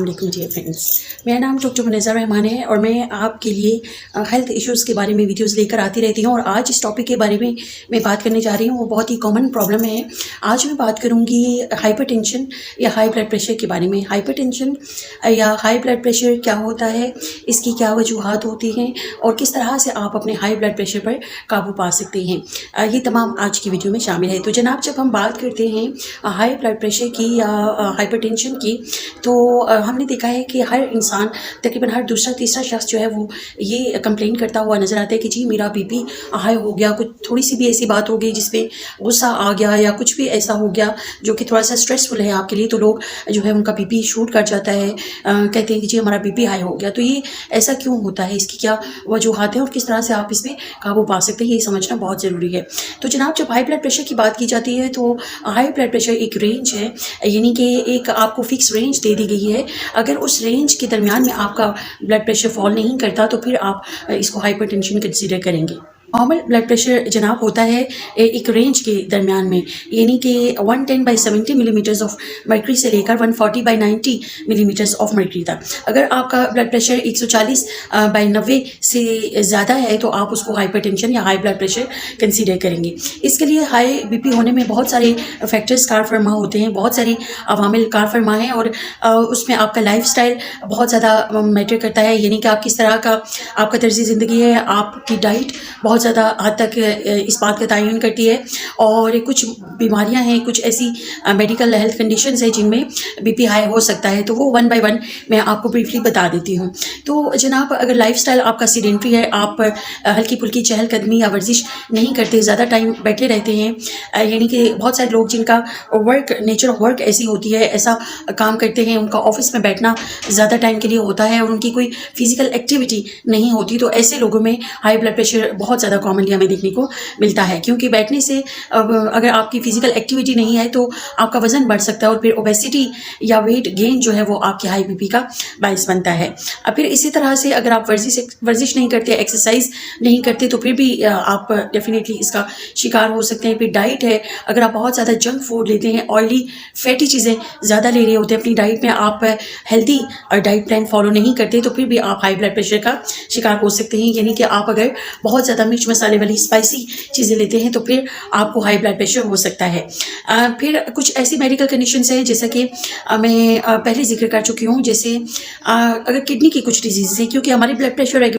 वालेकुम dear friends, मेरा नाम डॉक्टर मुनज़्ज़ा रहमान है और मैं आपके लिए हेल्थ इश्यूज़ के बारे में वीडियोस लेकर आती रहती हूँ। और आज इस टॉपिक के बारे में मैं बात करने जा रही हूँ, वो बहुत ही कॉमन प्रॉब्लम है। आज मैं बात करूँगी हाइपरटेंशन या हाई ब्लड प्रेशर के बारे में। हाइपरटेंशन या हाई ब्लड प्रेशर क्या होता है, इसकी क्या वजूहात होती हैं और किस तरह से आप अपने हाई ब्लड प्रेशर पर काबू पा सकते हैं, ये तमाम आज की वीडियो में शामिल है। तो जनाब, जब हम बात करते हैं हाई ब्लड प्रेशर की या हाइपरटेंशन की, तो हमने देखा है कि हर इंसान, तकरीबन हर दूसरा तीसरा शख्स जो है वो ये कंप्लेन करता हुआ नज़र आता है कि जी मेरा बीपी हाई हो गया, कुछ थोड़ी सी भी ऐसी बात हो गई जिसमें गुस्सा आ गया या कुछ भी ऐसा हो गया जो कि थोड़ा सा स्ट्रेसफुल है आपके लिए, तो लोग जो है उनका बीपी शूट कर जाता है, कहते हैं कि जी हमारा बीपी हाई हो गया। तो ये ऐसा क्यों होता है, इसकी क्या वजूहात हैं और किस तरह से आप इसमें काबू पा सकते हैं, ये समझना बहुत ज़रूरी है। तो जनाब, जब हाई ब्लड प्रेशर की बात की जाती है तो हाई ब्लड प्रेशर एक रेंज है, यानी कि एक आपको फिक्स रेंज दे दी गई है। अगर उस रेंज के दरमियान में आपका ब्लड प्रेशर फॉल नहीं करता तो फिर आप इसको हाइपरटेंशन कंसीडर करेंगे। नॉर्मल ब्लड प्रेशर जनाब होता है एक रेंज के दरमियान में, यानी कि 110/70 मिलीमीटर्स ऑफ मर्करी से लेकर 140/90 मिलीमीटर्स ऑफ मर्करी तक। अगर आपका ब्लड प्रेशर 140/90 से ज़्यादा है तो आप उसको हाइपरटेंशन या हाई ब्लड प्रेशर कंसीडर करेंगे। इसके लिए हाई बीपी होने में बहुत सारे फैक्टर्स कार फरमा होते हैं, बहुत सारे अवामिल कार फरमा हैं और उसमें आपका लाइफस्टाइल बहुत ज़्यादा मैटर करता है, यानी कि आप किस तरह का आपका तर्ज़ ज़िंदगी है, आपकी डाइट बहुत ज़्यादा हद तक इस बात का तयन करती है। और कुछ बीमारियां हैं, कुछ ऐसी मेडिकल हेल्थ कंडीशंस हैं जिनमें बीपी हाई हो सकता है, तो वो वन बाय वन मैं आपको ब्रीफली बता देती हूँ। तो जनाब, अगर लाइफस्टाइल आपका सीडेंट्री है, आप हल्की फुल्की चहलकदमी या वर्जिश नहीं करते, ज़्यादा टाइम बैठे रहते हैं, यानी कि बहुत सारे लोग जिनका वर्क, नेचर ऑफ वर्क ऐसी होती है, ऐसा काम करते हैं, उनका ऑफिस में बैठना ज़्यादा टाइम के लिए होता है और उनकी कोई फिजिकल एक्टिविटी नहीं होती, तो ऐसे लोगों में हाई ब्लड प्रेशर बहुत ज़्यादा कॉमनली हमें देखने को मिलता है। क्योंकि बैठने से अगर आपकी फिजिकल एक्टिविटी नहीं है तो आपका वजन बढ़ सकता है और फिर ओबेसिटी या वेट गेन जो है वो आपके हाई बीपी का बायस बनता है। फिर इसी तरह से अगर आप वर्जिश नहीं करते, एक्सरसाइज नहीं करते, तो फिर भी आप डेफिनेटली इसका शिकार हो सकते हैं। फिर डाइट है, अगर आप बहुत ज़्यादा जंक फूड लेते हैं, ऑयली फैटी चीज़ें ज़्यादा ले रहे होते हैं अपनी डाइट में, आप हेल्दी डाइट प्लान फॉलो नहीं करते, तो फिर भी आप हाई ब्लड प्रेशर का शिकार हो सकते हैं। यानी कि आप अगर बहुत ज़्यादा मिर्च मसाले वाली स्पाइसी चीज़ें लेते हैं तो फिर आपको हाई ब्लड प्रेशर हो सकता है। फिर कुछ ऐसी मेडिकल कंडीशंस हैं जैसा कि मैं पहले जिक्र कर चुकी हूँ, जैसे अगर किडनी की कुछ डिजीज़ हैं, क्योंकि हमारी ब्लड प्रेशर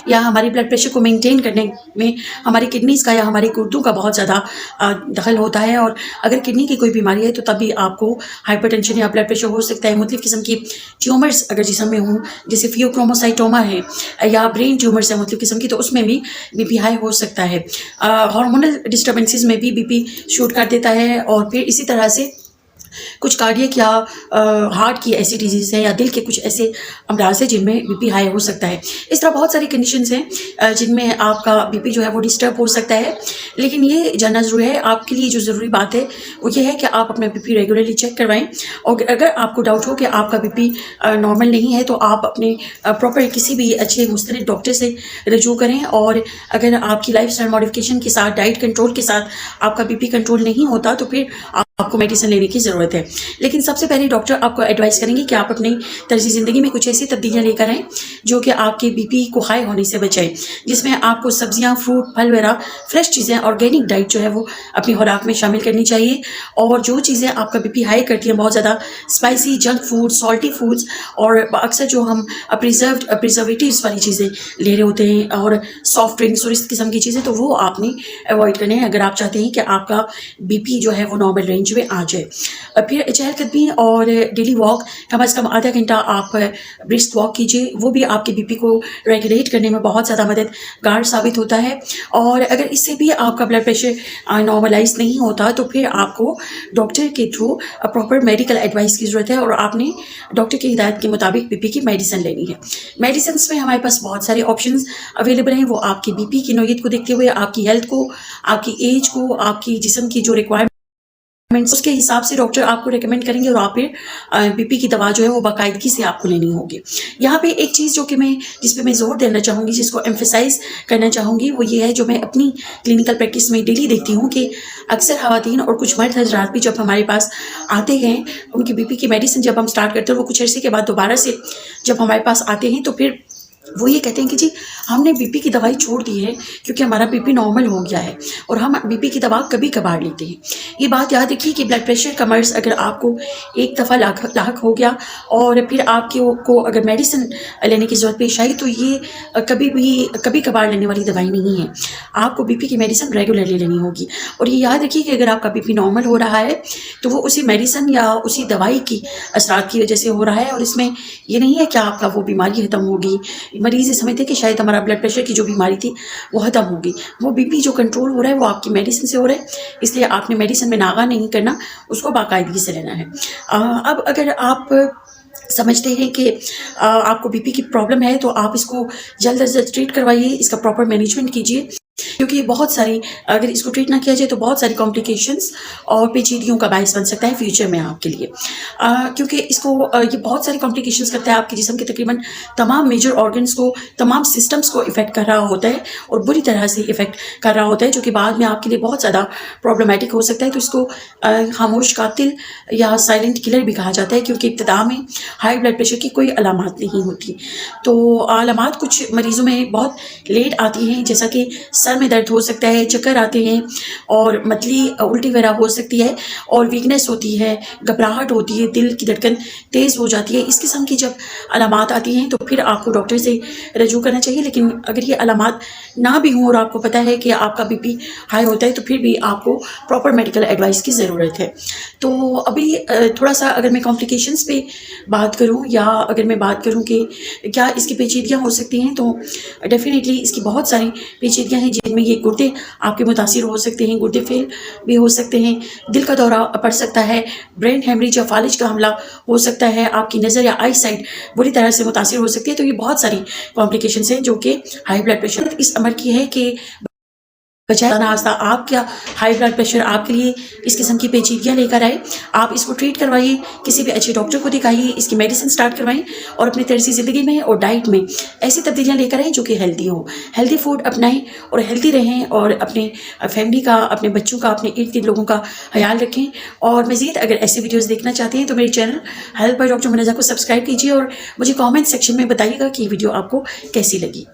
या हमारी ब्लड प्रेशर को मेंटेन करने में हमारी किडनीज़ का या हमारे गुर्दों का बहुत ज़्यादा दखल होता है। और अगर किडनी की कोई बीमारी है तो तभी आपको हाइपरटेंशन या ब्लड प्रेशर हो सकता है। मुख्तलिफ़ किस्म की ट्यूमर्स अगर जिस्म में हों, जैसे फियोक्रोमोसाइटोमा है या ब्रेन ट्यूमर्स है मुख्तलिफ़ किस्म की, तो उसमें भी बीपी हाई हो सकता है। हार्मोनल डिस्टर्बेंसेस में भी बीपी शूट कर देता है। और फिर इसी तरह से कुछ कार्डियक या हार्ट की ऐसी डिजीज़ है या दिल के कुछ ऐसे अमराज हैं जिनमें बीपी हाई हो सकता है। इस तरह बहुत सारी कंडीशंस हैं जिनमें आपका बीपी जो है वो डिस्टर्ब हो सकता है। लेकिन ये जानना ज़रूरी है, आपके लिए जो ज़रूरी बात है वो ये है कि आप अपना बीपी रेगुलरली चेक करवाएं। और अगर आपको डाउट हो कि आपका बीपी नॉर्मल नहीं है तो आप अपने प्रॉपर किसी भी अच्छे मुस्तनद डॉक्टर से रजू करें। और अगर आपकी लाइफस्टाइल मॉडिफिकेशन के साथ, डाइट कंट्रोल के साथ आपका बीपी कंट्रोल नहीं होता तो फिर आपको मेडिसिन लेने की ज़रूरत है। लेकिन सबसे पहले डॉक्टर आपको एडवाइस करेंगे कि आप अपनी तर्ज़ ज़िंदगी में कुछ ऐसी तब्दीलियाँ लेकर आएँ जो कि आपके बीपी को हाई होने से बचाए, जिसमें आपको सब्जियाँ, फ्रूट, फल वगैरह फ्रेश चीज़ें, ऑर्गेनिक डाइट जो है वो अपनी खुराक में शामिल करनी चाहिए। और जो चीज़ें आपका बीपी हाई करती हैं, बहुत ज़्यादा spicy, junk food, salty foods और अक्सर जो हम प्रिजर्वेटिव्स वाली चीज़ें ले रहे होते हैं और सॉफ्ट ड्रिंक्स और इस किस्म की चीज़ें, तो वो आपने अवॉइड करने हैं अगर आप चाहते हैं कि आपका बीपी जो है वो नॉर्मल रेंज में आ जाए। फिर चहलकदमी और डेली वॉक, कम से कम आधा घंटा आप ब्रिस्क वॉक कीजिए, वो भी आपके बीपी को रेगुलेट करने में बहुत ज़्यादा मददगार साबित होता है। और अगर इससे भी आपका ब्लड प्रेशर नॉर्मलाइज नहीं होता तो फिर आपको डॉक्टर के थ्रू प्रॉपर मेडिकल एडवाइस की ज़रूरत है और आपने डॉक्टर की हिदायत के मुताबिक बीपी की मेडिसिन लेनी है। मेडिसिन में हमारे पास बहुत सारे ऑप्शंस अवेलेबल हैं, वो आपकी बीपी की नौयत को देखते हुए, आपकी हेल्थ को, आपकी एज को, आपकी जिस्म की जो रिक्वायरमेंट उसके हिसाब से डॉक्टर आपको रेकमेंड करेंगे और आप फिर बीपी की दवा जो है वो बाकायदगी से आपको लेनी होगी। यहाँ पे एक चीज़ जो कि जिस पे मैं जोर देना चाहूँगी, जिसको एम्फेसाइज करना चाहूँगी, वो ये है जो मैं अपनी क्लिनिकल प्रैक्टिस में डेली देखती हूँ कि अक्सर ख़वातीन और कुछ मर्द हज़रात भी जब हमारे पास आते हैं, उनकी बीपी की मेडिसिन जब हम स्टार्ट करते हैं, वो कुछ अर्से के बाद दोबारा से जब हमारे पास आते हैं तो फिर वो ये कहते हैं कि जी हमने बीपी की दवाई छोड़ दी है क्योंकि हमारा बीपी नॉर्मल हो गया है और हम बीपी की दवा कभी कभार लेते हैं। ये बात याद रखिए कि ब्लड प्रेशर का मर्ज़ अगर आपको एक दफ़ा लाक हो गया और फिर को अगर मेडिसिन लेने की ज़रूरत पेश आई तो ये कभी कभार लेने वाली दवाई नहीं है। आपको बीपी की मेडिसिन रेगुलरली लेनी होगी। और ये याद रखिए कि अगर आपका बीपी नॉर्मल हो रहा है तो वो उसी मेडिसिन या उसी दवाई की असरात की वजह से हो रहा है और इसमें ये नहीं है कि आपका वो बीमारी ख़त्म होगी। मरीज़ ये समझते हैं कि शायद हमारा ब्लड प्रेशर की जो बीमारी थी वो ख़त्म होगी। वो बीपी जो कंट्रोल हो रहा है वो आपकी मेडिसिन से हो रहा है, इसलिए आपने मेडिसिन में नागा नहीं करना, उसको बाकायदगी से लेना है। अब अगर आप समझते हैं कि आपको बीपी की प्रॉब्लम है तो आप इसको जल्द अज जल्द ट्रीट करवाइए, इसका प्रॉपर मैनेजमेंट कीजिए, क्योंकि बहुत सारी अगर इसको ट्रीट ना किया जाए तो बहुत सारी कॉम्प्लिकेशंस और पेचीदगियों का बायस बन सकता है फ्यूचर में आपके लिए। क्योंकि इसको ये बहुत सारी कॉम्प्लिकेशंस करता है, आपके जिस्म के तकरीबन तमाम मेजर ऑर्गन्स को, तमाम सिस्टम्स को इफ़ेक्ट कर रहा होता है और बुरी तरह से इफ़ेक्ट कर रहा होता है, जो कि बाद में आपके लिए बहुत ज़्यादा प्रॉब्लमेटिक हो सकता है। तो इसको खामोश कातिल या साइलेंट किलर भी कहा जाता है, क्योंकि इब्तिदा में हाई ब्लड प्रेशर की कोई अलामात नहीं होती। तो अलामात कुछ मरीज़ों में बहुत लेट आती हैं, जैसा कि सर में दर्द हो सकता है, चक्कर आते हैं और मतली उल्टी वगैरह हो सकती है और वीकनेस होती है, घबराहट होती है, दिल की धड़कन तेज़ हो जाती है। इस किस्म की जब अलामात आती हैं तो फिर आपको डॉक्टर से रजू करना चाहिए। लेकिन अगर ये अलामात ना भी हों और आपको पता है कि आपका बीपी हाई होता है तो फिर भी आपको प्रॉपर मेडिकल एडवाइस की ज़रूरत है। तो अभी थोड़ा सा अगर मैं कॉम्प्लिकेशंस पे बात करूं या अगर मैं बात करूं कि क्या इसकी पेचीदगियां हो सकती हैं, तो डेफिनेटली इसकी बहुत सारी पेचीदगियां हैं, जिनमें ये गुर्दे आपके मुतासिर हो सकते हैं, गुर्दे फेल भी हो सकते हैं, दिल का दौरा पड़ सकता है, ब्रेन हेमरेज या फालिज का हमला हो सकता है, आपकी नज़र या आई साइट बुरी तरह से मुतासिर हो सकती है। तो ये बहुत सारी कॉम्प्लिकेशंस हैं जो कि हाई ब्लड प्रेशर इस अमर की है कि बचाए नाश्ता आप क्या हाई ब्लड प्रेशर आपके लिए इस किस्म की पेचीदगियाँ लेकर आए। आप इसको ट्रीट करवाइए, किसी भी अच्छे डॉक्टर को दिखाइए, इसकी मेडिसिन स्टार्ट करवाएं और अपनी तर्ज़ी ज़िंदगी में और डाइट में ऐसी तब्दीलियाँ लेकर आएँ जो कि हेल्दी हो। हेल्दी फूड अपनाएं और हेल्दी रहें और अपने फैमिली का, अपने बच्चों का, अपने इर्द गिर्द लोगों का ख्याल रखें। और मज़ीद अगर ऐसी वीडियोज़ देखना चाहते हैं तो मेरे channel health by doctor Munazza को सब्सक्राइब कीजिए और मुझे कॉमेंट सेक्शन में बताइएगा कि ये वीडियो आपको कैसी लगी।